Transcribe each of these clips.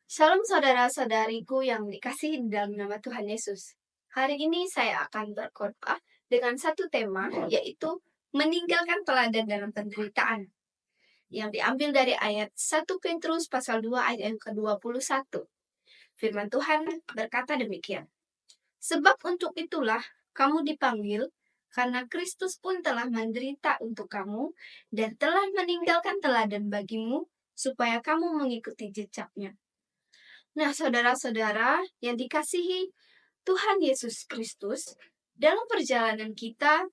Shalom saudara-saudariku yang dikasihi di dalam nama Tuhan Yesus. Hari ini saya akan berkhotbah dengan satu tema, yaitu meninggalkan teladan dalam penderitaan, yang diambil dari ayat 1 Petrus pasal 2 ayat yang ke-21. Firman Tuhan berkata demikian. Sebab untuk itulah kamu dipanggil, karena Kristus pun telah menderita untuk kamu dan telah meninggalkan teladan bagimu, supaya kamu mengikuti jejaknya. Nah, saudara-saudara yang dikasihi Tuhan Yesus Kristus, dalam perjalanan kita,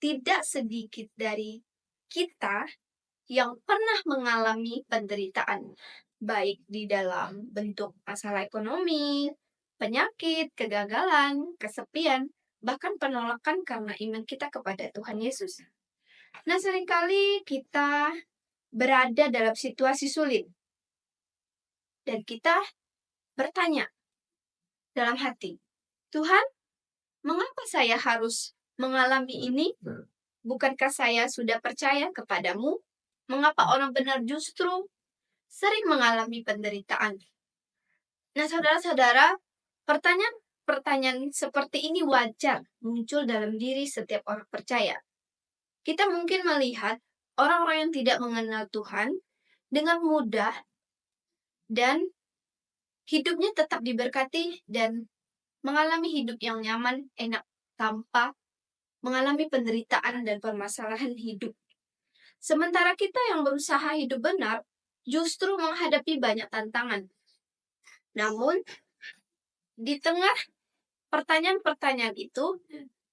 tidak sedikit dari kita yang pernah mengalami penderitaan, baik di dalam bentuk masalah ekonomi, penyakit, kegagalan, kesepian, bahkan penolakan karena iman kita kepada Tuhan Yesus. Nah, seringkali kita berada dalam situasi sulit, dan kita bertanya dalam hati, Tuhan, mengapa saya harus mengalami ini? Bukankah saya sudah percaya kepadamu? Mengapa orang benar justru sering mengalami penderitaan? Nah, saudara-saudara, pertanyaan seperti ini wajar muncul dalam diri setiap orang percaya. Kita mungkin melihat orang-orang yang tidak mengenal Tuhan dengan mudah dan hidupnya tetap diberkati dan mengalami hidup yang nyaman, enak, tanpa mengalami penderitaan dan permasalahan hidup. Sementara kita yang berusaha hidup benar, justru menghadapi banyak tantangan. Namun, di tengah pertanyaan-pertanyaan itu,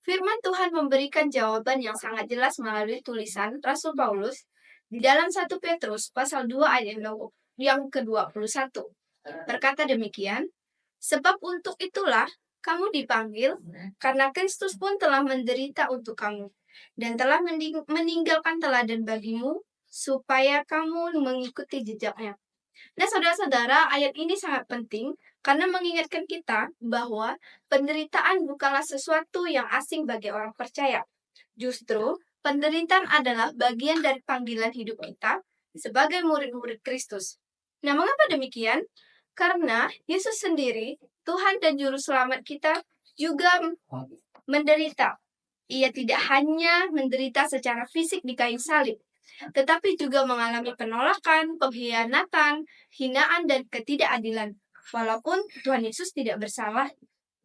firman Tuhan memberikan jawaban yang sangat jelas melalui tulisan Rasul Paulus di dalam 1 Petrus pasal 2 ayat yang ke-21. Berkata demikian, sebab untuk itulah kamu dipanggil, karena Kristus pun telah menderita untuk kamu, dan telah meninggalkan teladan bagimu, supaya kamu mengikuti jejaknya. Nah, saudara-saudara, ayat ini sangat penting karena mengingatkan kita bahwa penderitaan bukanlah sesuatu yang asing bagi orang percaya. Justru, penderitaan adalah bagian dari panggilan hidup kita sebagai murid-murid Kristus. Nah, mengapa demikian? Karena Yesus sendiri, Tuhan dan Juru Selamat kita, juga menderita. Ia tidak hanya menderita secara fisik di kayu salib, tetapi juga mengalami penolakan, pengkhianatan, hinaan, dan ketidakadilan. Walaupun Tuhan Yesus tidak bersalah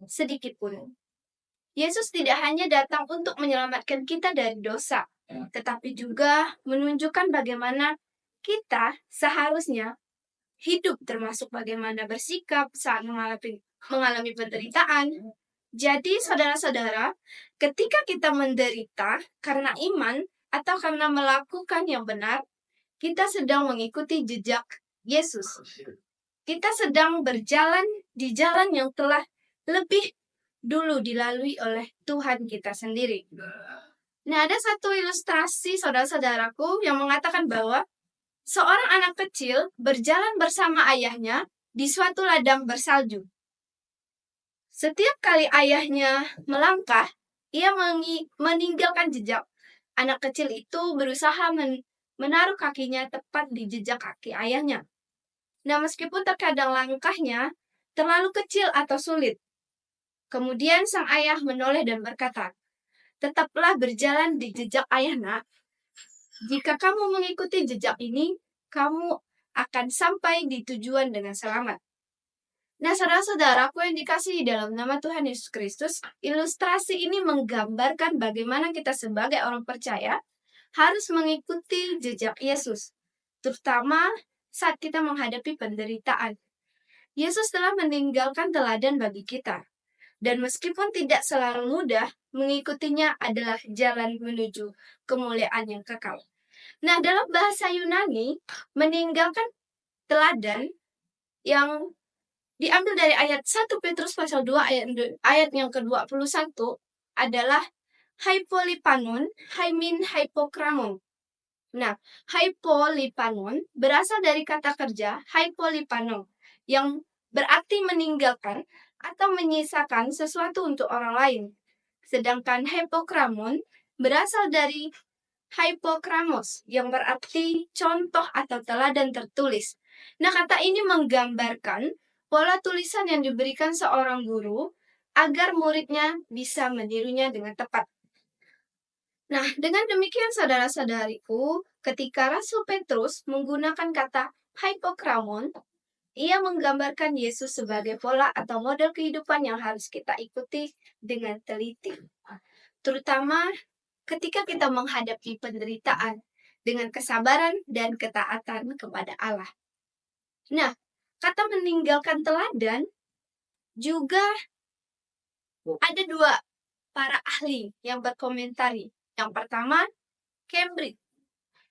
sedikit pun. Yesus tidak hanya datang untuk menyelamatkan kita dari dosa, tetapi juga menunjukkan bagaimana kita seharusnya hidup, termasuk bagaimana bersikap saat mengalami penderitaan. Jadi, saudara-saudara, ketika kita menderita karena iman atau karena melakukan yang benar, kita sedang mengikuti jejak Yesus. Kita sedang berjalan di jalan yang telah lebih dulu dilalui oleh Tuhan kita sendiri. Nah, ada satu ilustrasi saudara-saudaraku yang mengatakan bahwa seorang anak kecil berjalan bersama ayahnya di suatu ladang bersalju. Setiap kali ayahnya melangkah, ia meninggalkan jejak. Anak kecil itu berusaha menaruh kakinya tepat di jejak kaki ayahnya. Nah, meskipun terkadang langkahnya terlalu kecil atau sulit, kemudian sang ayah menoleh dan berkata, "Tetaplah berjalan di jejak ayah, nak. Jika kamu mengikuti jejak ini, kamu akan sampai di tujuan dengan selamat." Nah, saudara-saudaraku yang dikasihi dalam nama Tuhan Yesus Kristus, ilustrasi ini menggambarkan bagaimana kita sebagai orang percaya harus mengikuti jejak Yesus, terutama saat kita menghadapi penderitaan. Yesus telah meninggalkan teladan bagi kita, dan meskipun tidak selalu mudah, mengikutinya adalah jalan menuju kemuliaan yang kekal. Nah, dalam bahasa Yunani, meninggalkan teladan yang diambil dari ayat 1 Petrus pasal 2 ayat yang ke-21 adalah hypolipanon, haimin hypokramon. Nah, hypolipanon berasal dari kata kerja hypolipanon, yang berarti meninggalkan atau menyisakan sesuatu untuk orang lain. Sedangkan hypokramon berasal dari hypokramos, yang berarti contoh atau teladan tertulis. Nah, kata ini menggambarkan pola tulisan yang diberikan seorang guru agar muridnya bisa menirunya dengan tepat. Nah, dengan demikian saudara-saudariku, ketika Rasul Petrus menggunakan kata hypokramon, ia menggambarkan Yesus sebagai pola atau model kehidupan yang harus kita ikuti dengan teliti. Terutama ketika kita menghadapi penderitaan dengan kesabaran dan ketaatan kepada Allah. Nah, kata meninggalkan teladan juga ada dua para ahli yang berkomentari. Yang pertama, Cambridge.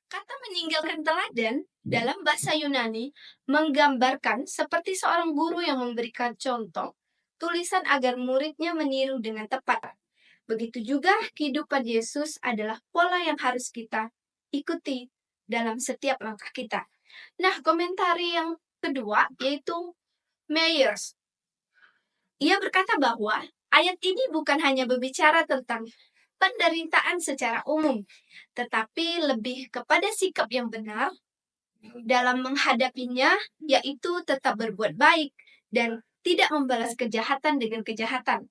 Kata meninggalkan teladan dalam bahasa Yunani menggambarkan seperti seorang guru yang memberikan contoh tulisan agar muridnya meniru dengan tepat. Begitu juga kehidupan Yesus adalah pola yang harus kita ikuti dalam setiap langkah kita. Nah, komentari yang kedua yaitu Myers. Ia berkata bahwa ayat ini bukan hanya berbicara tentang penderitaan secara umum, tetapi lebih kepada sikap yang benar dalam menghadapinya, yaitu tetap berbuat baik dan tidak membalas kejahatan dengan kejahatan.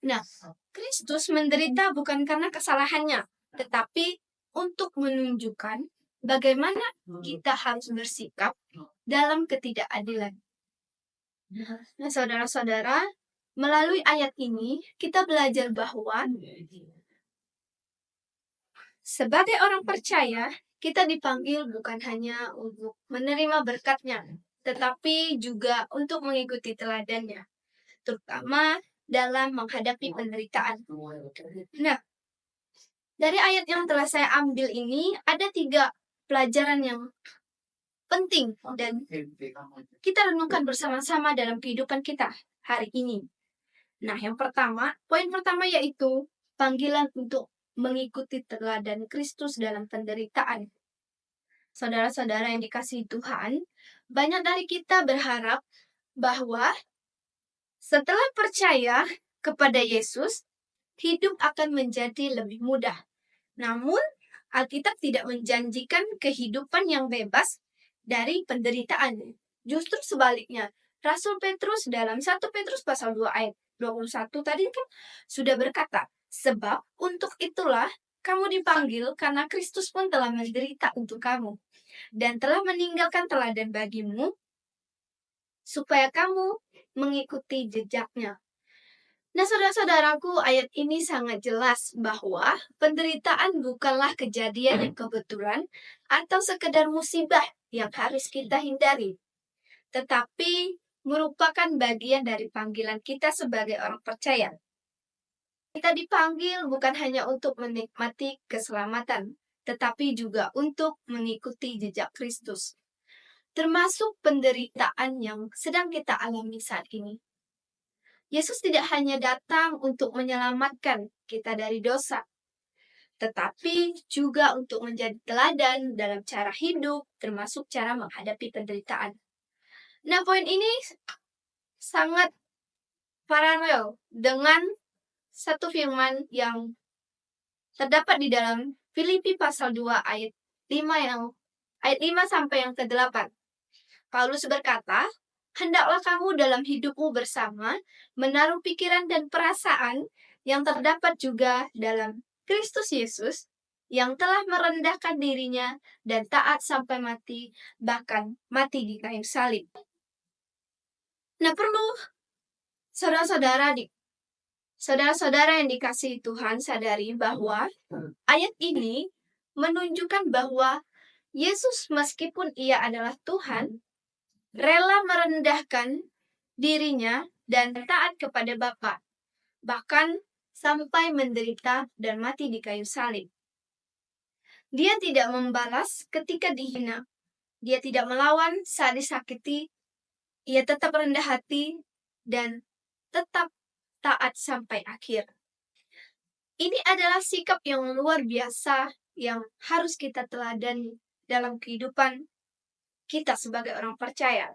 Nah, Kristus menderita bukan karena kesalahannya, tetapi untuk menunjukkan bagaimana kita harus bersikap dalam ketidakadilan. Nah, saudara-saudara, melalui ayat ini kita belajar bahwa sebagai orang percaya, kita dipanggil bukan hanya untuk menerima berkat-Nya, tetapi juga untuk mengikuti teladannya, terutama dalam menghadapi penderitaan. Nah, dari ayat yang telah saya ambil ini, ada 3 pelajaran yang penting dan kita renungkan bersama-sama dalam kehidupan kita hari ini. Nah, yang pertama, poin pertama yaitu panggilan untuk mengikuti teladan Kristus dalam penderitaan. Saudara-saudara yang dikasihi Tuhan, banyak dari kita berharap bahwa setelah percaya kepada Yesus, hidup akan menjadi lebih mudah. Namun, Alkitab tidak menjanjikan kehidupan yang bebas dari penderitaan. Justru sebaliknya, Rasul Petrus dalam 1 Petrus pasal 2 ayat 21 tadi kan sudah berkata, sebab untuk itulah kamu dipanggil karena Kristus pun telah menderita untuk kamu dan telah meninggalkan teladan bagimu supaya kamu mengikuti jejaknya. Nah, saudara-saudaraku, ayat ini sangat jelas bahwa penderitaan bukanlah kejadian yang kebetulan atau sekedar musibah yang harus kita hindari, tetapi merupakan bagian dari panggilan kita sebagai orang percaya. Kita dipanggil bukan hanya untuk menikmati keselamatan, tetapi juga untuk mengikuti jejak Kristus, termasuk penderitaan yang sedang kita alami saat ini. Yesus tidak hanya datang untuk menyelamatkan kita dari dosa, tetapi juga untuk menjadi teladan dalam cara hidup, termasuk cara menghadapi penderitaan. Nah, poin ini sangat paralel dengan satu firman yang terdapat di dalam Filipi pasal 2 ayat 5 sampai yang ke-8. Paulus berkata, hendaklah kamu dalam hidupmu bersama menaruh pikiran dan perasaan yang terdapat juga dalam Kristus Yesus yang telah merendahkan dirinya dan taat sampai mati, bahkan mati di kayu salib. Nah, perlu saudara-saudara yang dikasihi Tuhan sadari bahwa ayat ini menunjukkan bahwa Yesus meskipun ia adalah Tuhan, rela merendahkan dirinya dan taat kepada Bapa, bahkan sampai menderita dan mati di kayu salib. Dia tidak membalas ketika dihina, dia tidak melawan saat disakiti, ia tetap rendah hati dan tetap taat sampai akhir. Ini adalah sikap yang luar biasa yang harus kita teladani dalam kehidupan kita sebagai orang percaya.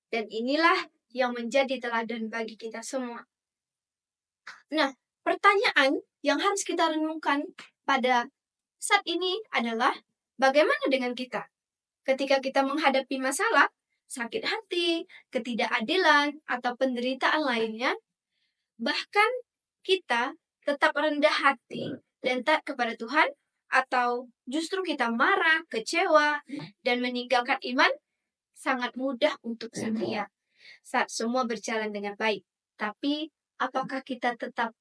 Dan inilah yang menjadi teladan bagi kita semua. Nah, pertanyaan yang harus kita renungkan pada saat ini adalah bagaimana dengan kita? Ketika kita menghadapi masalah, sakit hati, ketidakadilan, atau penderitaan lainnya, bahkan kita tetap rendah hati dan taat kepada Tuhan, atau justru kita marah, kecewa, dan meninggalkan iman, sangat mudah untuk setia saat semua berjalan dengan baik. Tapi, apakah kita tetap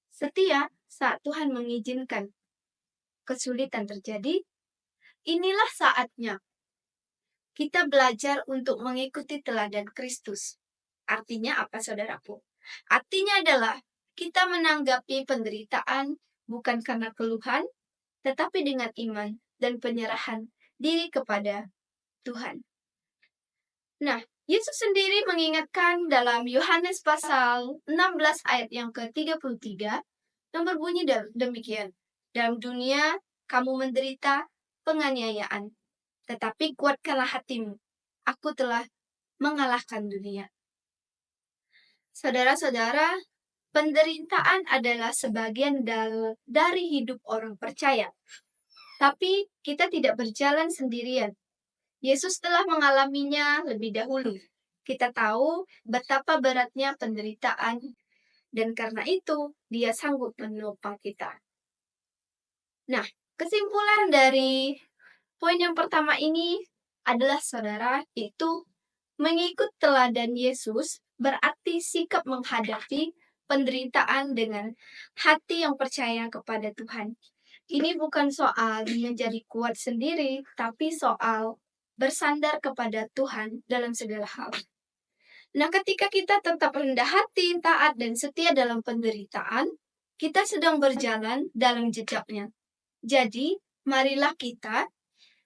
setia saat Tuhan mengizinkan kesulitan terjadi? Inilah saatnya kita belajar untuk mengikuti teladan Kristus. Artinya apa, saudaraku? Artinya adalah kita menanggapi penderitaan bukan karena keluhan, tetapi dengan iman dan penyerahan diri kepada Tuhan. Nah, Yesus sendiri mengingatkan dalam Yohanes pasal 16 ayat yang ke-33 yang berbunyi demikian. Dalam dunia kamu menderita penganiayaan, tetapi kuatkanlah hatimu. Aku telah mengalahkan dunia. Saudara-saudara, penderitaan adalah sebagian dari hidup orang percaya. Tapi kita tidak berjalan sendirian. Yesus telah mengalaminya lebih dahulu. Kita tahu betapa beratnya penderitaan, dan karena itu Dia sanggup menopang kita. Nah, kesimpulan dari poin yang pertama ini adalah, saudara, itu mengikut teladan Yesus berarti sikap menghadapi penderitaan dengan hati yang percaya kepada Tuhan. Ini bukan soal menjadi kuat sendiri, tapi soal bersandar kepada Tuhan dalam segala hal. Nah, ketika kita tetap rendah hati, taat, dan setia dalam penderitaan, kita sedang berjalan dalam jejaknya. Jadi, marilah kita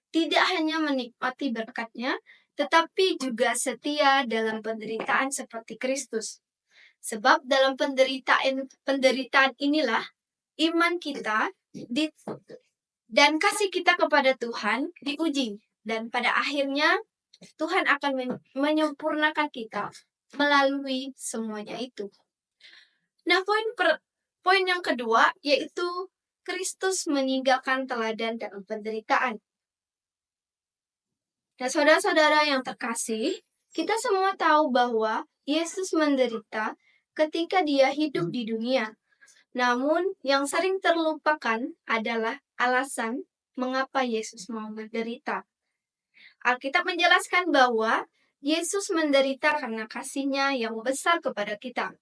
tidak hanya menikmati berkat-Nya, tetapi juga setia dalam penderitaan seperti Kristus. Sebab dalam penderitaan inilah iman kita dan kasih kita kepada Tuhan diuji. Dan pada akhirnya Tuhan akan menyempurnakan kita melalui semuanya itu. Nah, poin yang kedua yaitu Kristus meninggalkan teladan dalam penderitaan. Nah, saudara-saudara yang terkasih, kita semua tahu bahwa Yesus menderita ketika Dia hidup di dunia. Namun, yang sering terlupakan adalah alasan mengapa Yesus mau menderita. Alkitab menjelaskan bahwa Yesus menderita karena kasih-Nya yang besar kepada kita.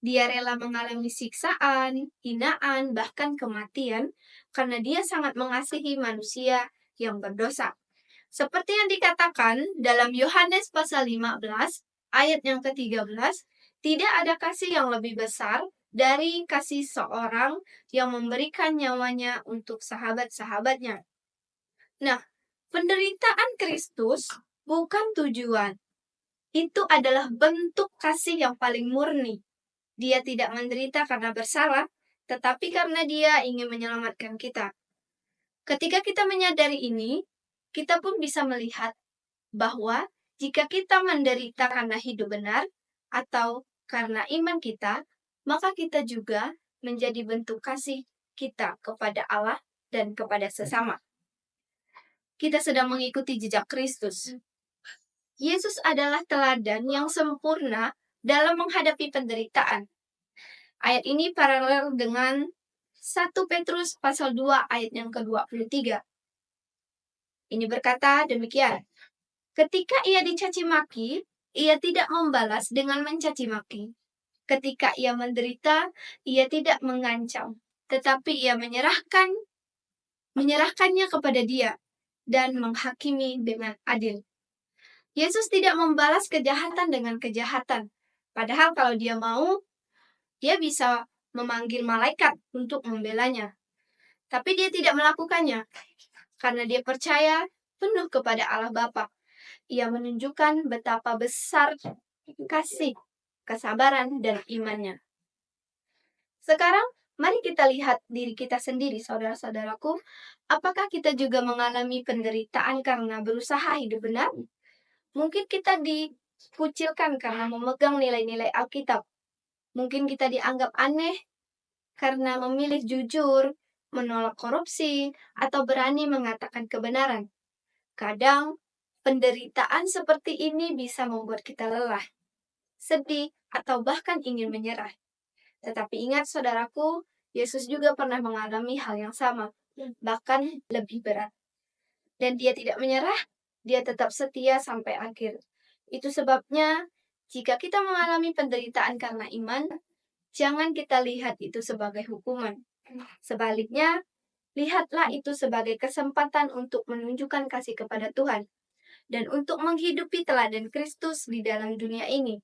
Dia rela mengalami siksaan, hinaan, bahkan kematian karena Dia sangat mengasihi manusia yang berdosa. Seperti yang dikatakan dalam Yohanes pasal 15 ayat yang ke-13, tidak ada kasih yang lebih besar dari kasih seorang yang memberikan nyawanya untuk sahabat-sahabatnya. Nah, penderitaan Kristus bukan tujuan. Itu adalah bentuk kasih yang paling murni. Dia tidak menderita karena bersalah, tetapi karena Dia ingin menyelamatkan kita. Ketika kita menyadari ini, kita pun bisa melihat bahwa jika kita menderita karena hidup benar atau karena iman kita, maka kita juga menjadi bentuk kasih kita kepada Allah dan kepada sesama. Kita sedang mengikuti jejak Kristus. Yesus adalah teladan yang sempurna dalam menghadapi penderitaan. Ayat ini paralel dengan 1 Petrus pasal 2 ayat yang ke-23. Ini berkata demikian. Ketika ia dicaci maki, ia tidak membalas dengan mencaci maki. Ketika ia menderita, ia tidak mengancam, tetapi ia menyerahkannya kepada Dia dan menghakimi dengan adil. Yesus tidak membalas kejahatan dengan kejahatan. Padahal kalau Dia mau, Dia bisa memanggil malaikat untuk membelanya. Tapi Dia tidak melakukannya, karena Dia percaya penuh kepada Allah Bapa. Ia menunjukkan betapa besar kasih, kesabaran, dan imannya. Sekarang, mari kita lihat diri kita sendiri, saudara-saudaraku. Apakah kita juga mengalami penderitaan karena berusaha hidup benar? Mungkin kita dikucilkan karena memegang nilai-nilai Alkitab. Mungkin kita dianggap aneh karena memilih jujur, menolak korupsi, atau berani mengatakan kebenaran. Kadang, Penderitaan seperti ini bisa membuat kita lelah, sedih, atau bahkan ingin menyerah. Tetapi ingat saudaraku, Yesus juga pernah mengalami hal yang sama, bahkan lebih berat. Dan dia tidak menyerah, dia tetap setia sampai akhir. Itu sebabnya, jika kita mengalami penderitaan karena iman, jangan kita lihat itu sebagai hukuman. Sebaliknya, lihatlah itu sebagai kesempatan untuk menunjukkan kasih kepada Tuhan dan untuk menghidupi teladan Kristus di dalam dunia ini.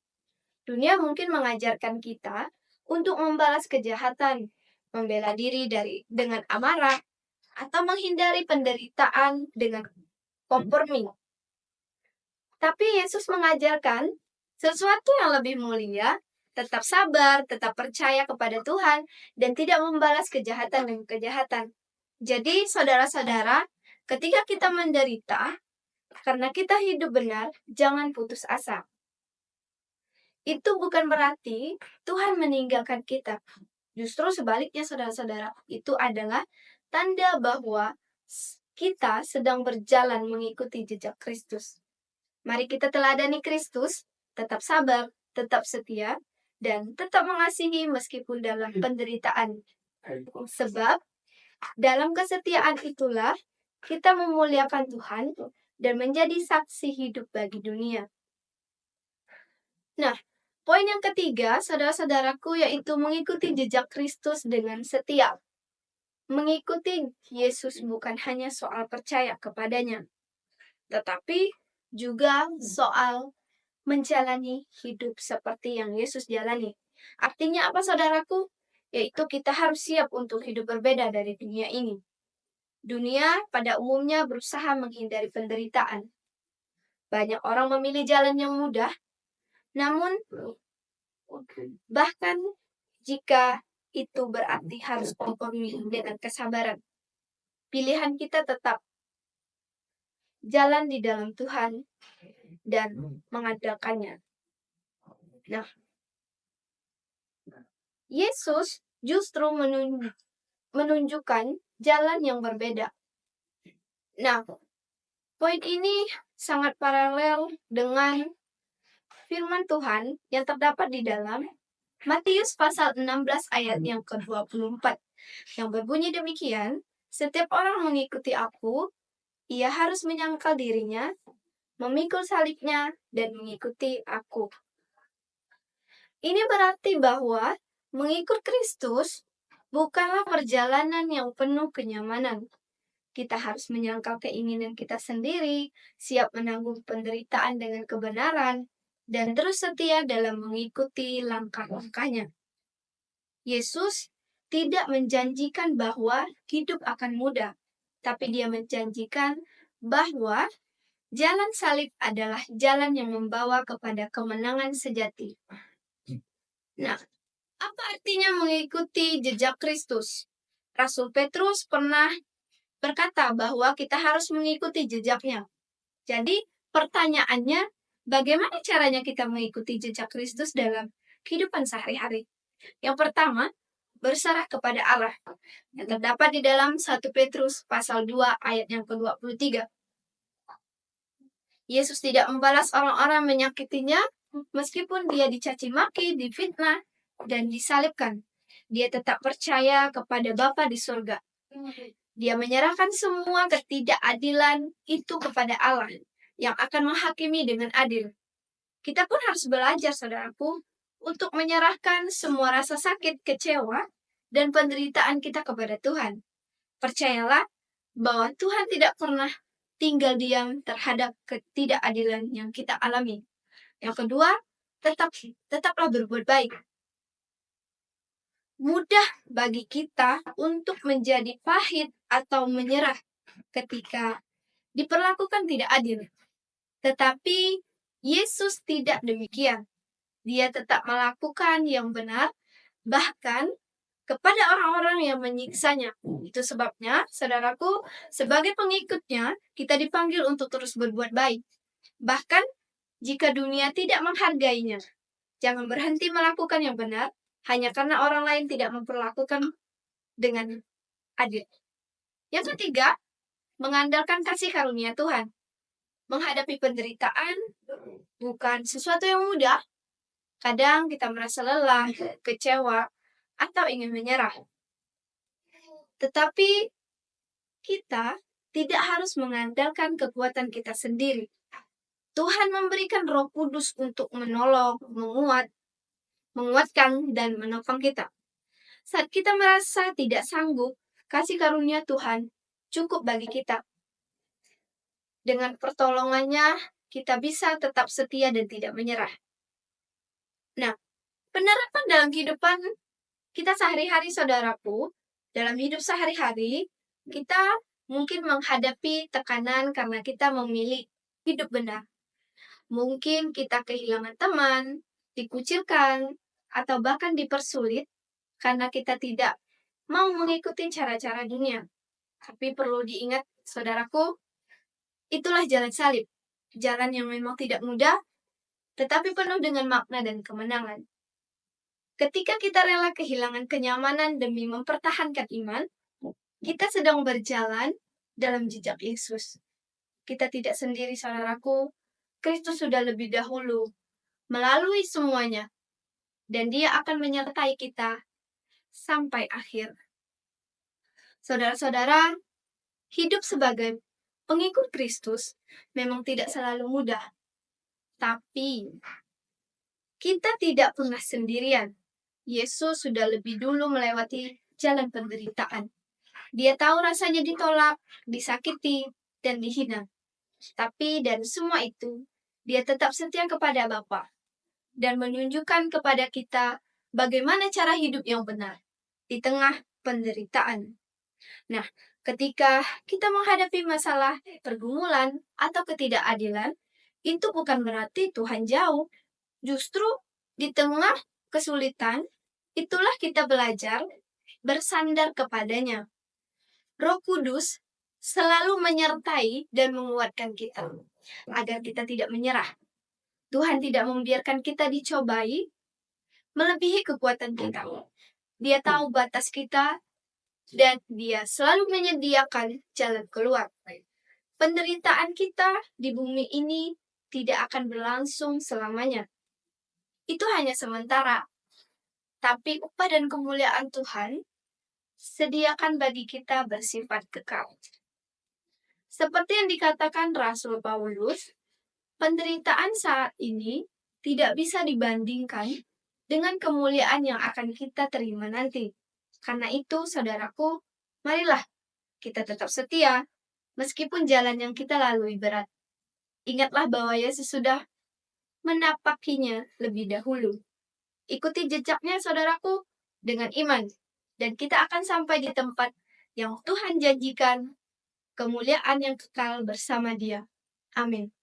Dunia mungkin mengajarkan kita untuk membalas kejahatan, membela diri dengan amarah, atau menghindari penderitaan dengan kompromi. Tapi Yesus mengajarkan sesuatu yang lebih mulia, tetap sabar, tetap percaya kepada Tuhan, dan tidak membalas kejahatan dengan kejahatan. Jadi, saudara-saudara, ketika kita menderita, karena kita hidup benar, jangan putus asa. Itu bukan berarti Tuhan meninggalkan kita. Justru sebaliknya, saudara-saudara, itu adalah tanda bahwa kita sedang berjalan mengikuti jejak Kristus. Mari kita teladani Kristus, tetap sabar, tetap setia, dan tetap mengasihi meskipun dalam penderitaan. Sebab dalam kesetiaan itulah kita memuliakan Tuhan dan menjadi saksi hidup bagi dunia. Nah, poin yang ketiga, saudara-saudaraku, yaitu mengikuti jejak Kristus dengan setia. Mengikuti Yesus bukan hanya soal percaya kepadanya, tetapi juga soal menjalani hidup seperti yang Yesus jalani. Artinya apa, saudaraku? Yaitu kita harus siap untuk hidup berbeda dari dunia ini. Dunia pada umumnya berusaha menghindari penderitaan. Banyak orang memilih jalan yang mudah, namun bahkan jika itu berarti harus kompromi dengan kesabaran, pilihan kita tetap jalan di dalam Tuhan dan mengandalkannya. Nah, Yesus justru menunjukkan jalan yang berbeda. Nah, poin ini sangat paralel dengan firman Tuhan yang terdapat di dalam Matius pasal 16 ayat yang ke-24 yang berbunyi demikian, setiap orang mengikuti aku, ia harus menyangkal dirinya, memikul salibnya, dan mengikuti aku. Ini berarti bahwa mengikut Kristus bukanlah perjalanan yang penuh kenyamanan. Kita harus menyangkal keinginan kita sendiri, siap menanggung penderitaan dengan kebenaran, dan terus setia dalam mengikuti langkah-langkahnya. Yesus tidak menjanjikan bahwa hidup akan mudah, tapi dia menjanjikan bahwa jalan salib adalah jalan yang membawa kepada kemenangan sejati. Nah, apa artinya mengikuti jejak Kristus? Rasul Petrus pernah berkata bahwa kita harus mengikuti jejaknya. Jadi, pertanyaannya, bagaimana caranya kita mengikuti jejak Kristus dalam kehidupan sehari-hari? Yang pertama, berserah kepada Allah, yang terdapat di dalam 1 Petrus pasal 2 ayat yang ke-23. Yesus tidak membalas orang-orang menyakitinya, meskipun dia dicaci maki, difitnah, dan disalibkan. Dia tetap percaya kepada Bapa di surga. Dia menyerahkan semua ketidakadilan itu kepada Allah yang akan menghakimi dengan adil. Kita pun harus belajar, saudaraku, untuk menyerahkan semua rasa sakit, kecewa, dan penderitaan kita kepada Tuhan. Percayalah bahwa Tuhan tidak pernah tinggal diam terhadap ketidakadilan yang kita alami. Yang kedua, tetaplah berbuat baik. Mudah bagi kita untuk menjadi pahit atau menyerah ketika diperlakukan tidak adil. Tetapi Yesus tidak demikian. Dia tetap melakukan yang benar, bahkan kepada orang-orang yang menyiksanya. Itu sebabnya, saudaraku, sebagai pengikutnya, kita dipanggil untuk terus berbuat baik. Bahkan, jika dunia tidak menghargainya, jangan berhenti melakukan yang benar, hanya karena orang lain tidak memperlakukan dengan adil. Yang ketiga, mengandalkan kasih karunia Tuhan. Menghadapi penderitaan bukan sesuatu yang mudah. Kadang kita merasa lelah, kecewa, atau ingin menyerah. Tetapi kita tidak harus mengandalkan kekuatan kita sendiri. Tuhan memberikan Roh Kudus untuk menolong, menguatkan, dan menopang kita. Saat kita merasa tidak sanggup, kasih karunia Tuhan cukup bagi kita. Dengan pertolongannya, kita bisa tetap setia dan tidak menyerah. Nah, penerapan dalam kehidupan kita sehari-hari, saudaraku, dalam hidup sehari-hari, kita mungkin menghadapi tekanan karena kita memilih hidup benar. Mungkin kita kehilangan teman, dikucilkan, atau bahkan dipersulit karena kita tidak mau mengikuti cara-cara dunia. Tapi perlu diingat, saudaraku, itulah jalan salib. Jalan yang memang tidak mudah, tetapi penuh dengan makna dan kemenangan. Ketika kita rela kehilangan kenyamanan demi mempertahankan iman, kita sedang berjalan dalam jejak Yesus. Kita tidak sendiri, saudaraku. Kristus sudah lebih dahulu melalui semuanya, dan Dia akan menyertai kita sampai akhir. Saudara-saudara, hidup sebagai pengikut Kristus memang tidak selalu mudah, tapi kita tidak pernah sendirian. Yesus sudah lebih dulu melewati jalan penderitaan. Dia tahu rasanya ditolak, disakiti, dan dihina. Tapi dari semua itu, Dia tetap setia kepada Bapa dan menunjukkan kepada kita bagaimana cara hidup yang benar di tengah penderitaan. Nah, ketika kita menghadapi masalah, pergumulan, atau ketidakadilan, itu bukan berarti Tuhan jauh. Justru di tengah kesulitan, itulah kita belajar bersandar kepadanya. Roh Kudus selalu menyertai dan menguatkan kita, agar kita tidak menyerah. Tuhan tidak membiarkan kita dicobai melebihi kekuatan kita. Dia tahu batas kita, dan Dia selalu menyediakan jalan keluar. Penderitaan kita di bumi ini tidak akan berlangsung selamanya. Itu hanya sementara. Tapi upah dan kemuliaan Tuhan sediakan bagi kita bersifat kekal. Seperti yang dikatakan Rasul Paulus, penderitaan saat ini tidak bisa dibandingkan dengan kemuliaan yang akan kita terima nanti. Karena itu, saudaraku, marilah kita tetap setia, meskipun jalan yang kita lalui berat. Ingatlah bahwa Yesus sudah menapakinya lebih dahulu. Ikuti jejaknya, saudaraku, dengan iman. Dan kita akan sampai di tempat yang Tuhan janjikan, kemuliaan yang kekal bersama Dia. Amin.